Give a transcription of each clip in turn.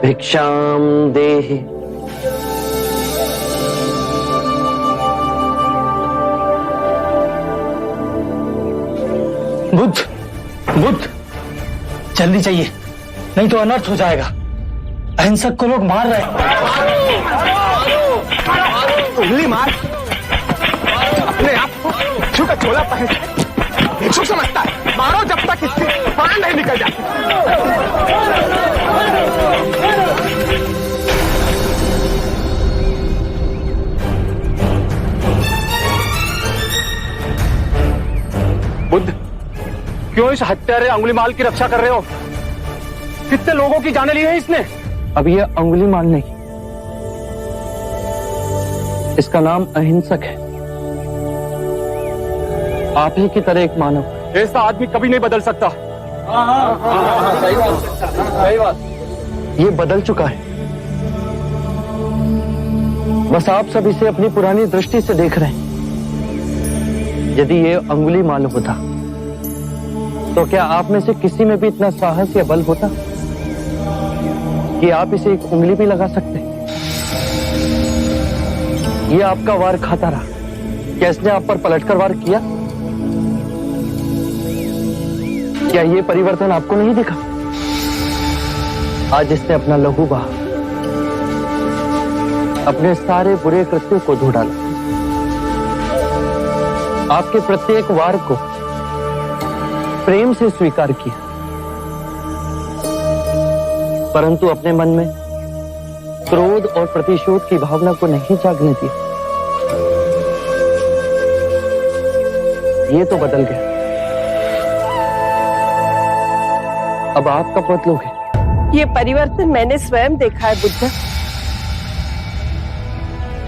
भिक्षाम देहि। बुद्ध, बुद्ध, जल्दी चाहिए, नहीं तो अनर्थ हो जाएगा। अहिंसक को लोग मार रहे हैं। उंगली मार, अपने आप को भिक्षु का चोला पहन भिक्षु समझता है। मारो जब तक इसकी प्राण नहीं निकल जाती। बुद्ध, क्यों इस हत्यारे अंगुलीमाल की रक्षा कर रहे हो? कितने लोगों की जाने ली है इसने? अब ये अंगुलीमाल नहीं, इसका नाम अहिंसक है। आप ही की तरह एक मानव। ऐसा आदमी कभी नहीं बदल सकता। सही बात। ये बदल चुका है, बस आप सब इसे अपनी पुरानी दृष्टि से देख रहे हैं। यदि ये अंगुलीमाल होता तो क्या आप में से किसी में भी इतना साहस या बल होता कि आप इसे एक उंगली भी लगा सकते? ये आपका वार खाता रहा, क्या इसने आप पर पलटकर वार किया? क्या ये परिवर्तन आपको नहीं दिखा? आज इसने अपना लहू बहा, अपने सारे बुरे कृत्यों को धो डाला। आपके प्रत्येक वार को प्रेम से स्वीकार किया, परंतु अपने मन में क्रोध और प्रतिशोध की भावना को नहीं जागने दिया। ये तो बदल गया। अब आप कब बदलोगे? ये परिवर्तन मैंने स्वयं देखा है बुद्ध।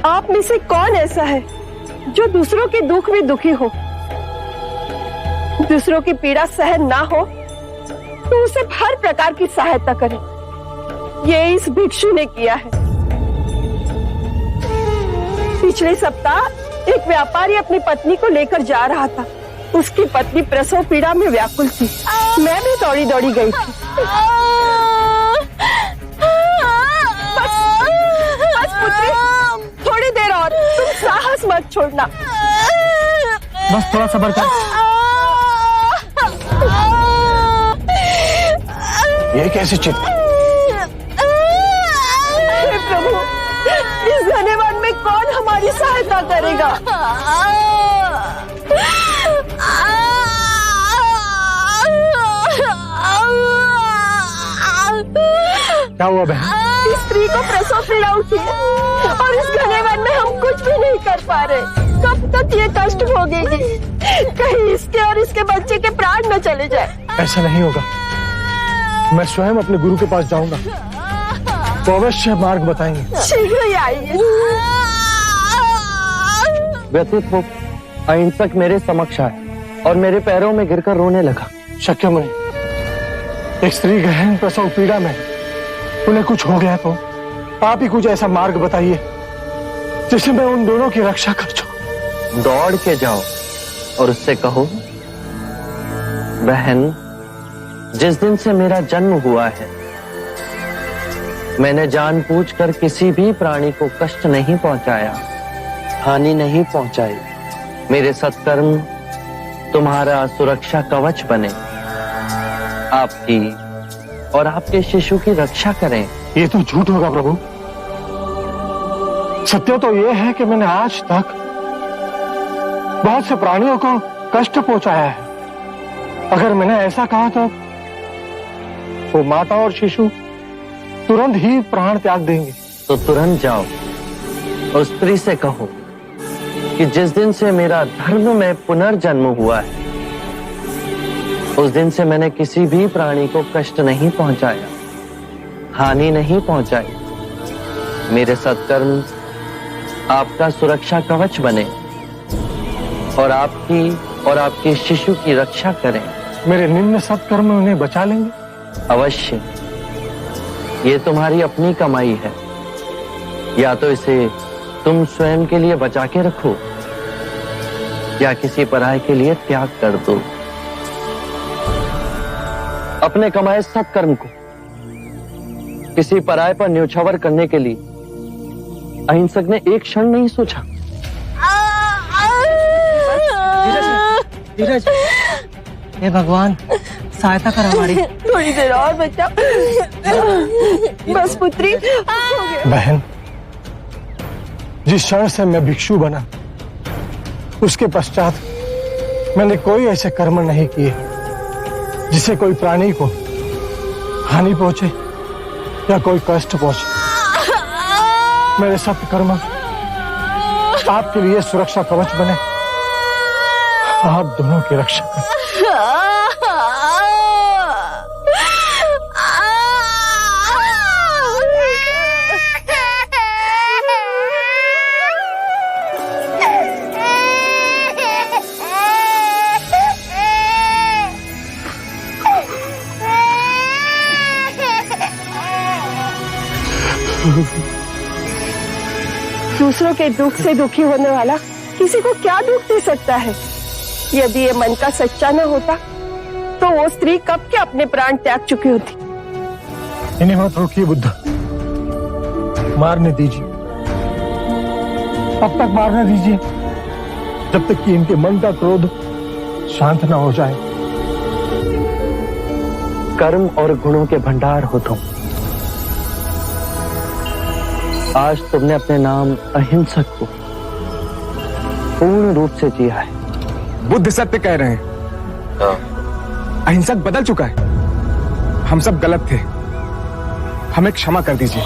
आप में से कौन ऐसा है जो दूसरों के दुख में दुखी हो, दूसरों की पीड़ा सहन ना हो तो उसे हर प्रकार की सहायता करे? ये इस भिक्षु ने किया है। पिछले सप्ताह एक व्यापारी अपनी पत्नी को लेकर जा रहा था। उसकी पत्नी प्रसव पीड़ा में व्याकुल थी। मैं भी दौड़ी दौड़ी गई थी। बस पुत्री, थोड़ी देर और, तुम साहस मत छोड़ना। बस थोड़ा सब्र कर। ये कैसे चित? प्रभु, इस घने वन में कौन हमारी सहायता करेगा? क्या हुआ बहन? इस स्त्री को प्रसव पीड़ा उठी है और इस घने वन में हम कुछ भी नहीं कर पा रहे। कब तक ये कष्ट भोगेगी? कहीं इसके और इसके बच्चे के प्राण न चले जाए। ऐसा नहीं होगा, मैं स्वयं अपने गुरु के पास जाऊंगा, तो अवश्य मार्ग बताएंगे। शीघ्र ही आइए। व्यथित हो अहिंसक मेरे समक्ष आया और मेरे पैरों में गिरकर रोने लगा। शक्य मुनि, एक स्त्री गहन प्रसव पीड़ा में, उन्हें कुछ हो गया तो आप ही कुछ ऐसा मार्ग बताइए जिससे मैं उन दोनों की रक्षा कर सकूं। दौड़ के जाओ और उससे कहो, बहन, जिस दिन से मेरा जन्म हुआ है मैंने जानबूझकर किसी भी प्राणी को कष्ट नहीं पहुंचाया, हानि नहीं पहुंचाई। मेरे सत्कर्म तुम्हारा सुरक्षा कवच बने, आपकी और आपके शिशु की रक्षा करें। ये तो झूठ होगा प्रभु। सत्य तो ये है कि मैंने आज तक बहुत से प्राणियों को कष्ट पहुंचाया है। अगर मैंने ऐसा कहा तो वो माता और शिशु तुरंत ही प्राण त्याग देंगे। तो तुरंत जाओ और स्त्री से कहो कि जिस दिन से मेरा धर्म में पुनर्जन्म हुआ है उस दिन से मैंने किसी भी प्राणी को कष्ट नहीं पहुंचाया, हानि नहीं पहुंचाई। मेरे सत्कर्म आपका सुरक्षा कवच बने और आपकी और आपके शिशु की रक्षा करें। मेरे निम्न सत्कर्म उन्हें बचा लेंगे? अवश्य। ये तुम्हारी अपनी कमाई है, या तो इसे तुम स्वयं के लिए बचा के रखो या किसी पराये के लिए त्याग कर दो। अपने कमाए सत्कर्म को किसी पराये पर न्यौछावर करने के लिए अहिंसक ने एक क्षण नहीं सोचा। धीरज, हे भगवान सहायता कर हमारी। थोड़ी देर और बच्चा, बस पुत्री। बहन, जिस क्षण से मैं भिक्षु बना उसके पश्चात मैंने कोई ऐसे कर्म नहीं किए जिससे कोई प्राणी को हानि पहुंचे या कोई कष्ट पहुंचे। मेरे सब कर्म आपके लिए सुरक्षा कवच बने, आप दोनों की रक्षा करें। दूसरों के दुख से दुखी होने वाला किसी को क्या दुख दे सकता है? यदि ये मन का सच्चा न होता तो वो स्त्री कब के अपने प्राण त्याग चुकी होती। इन्हें मत रोकिए बुद्ध, मारने दीजिए, तब तक मारने दीजिए जब तक कि इनके मन का क्रोध शांत न हो जाए। कर्म और गुणों के भंडार हो तुम। आज तुमने अपने नाम अहिंसक को पूर्ण रूप से जिया है। बुद्ध सत्य कह रहे हैं। अहिंसक बदल चुका है। हम सब गलत थे, हमें क्षमा कर दीजिए।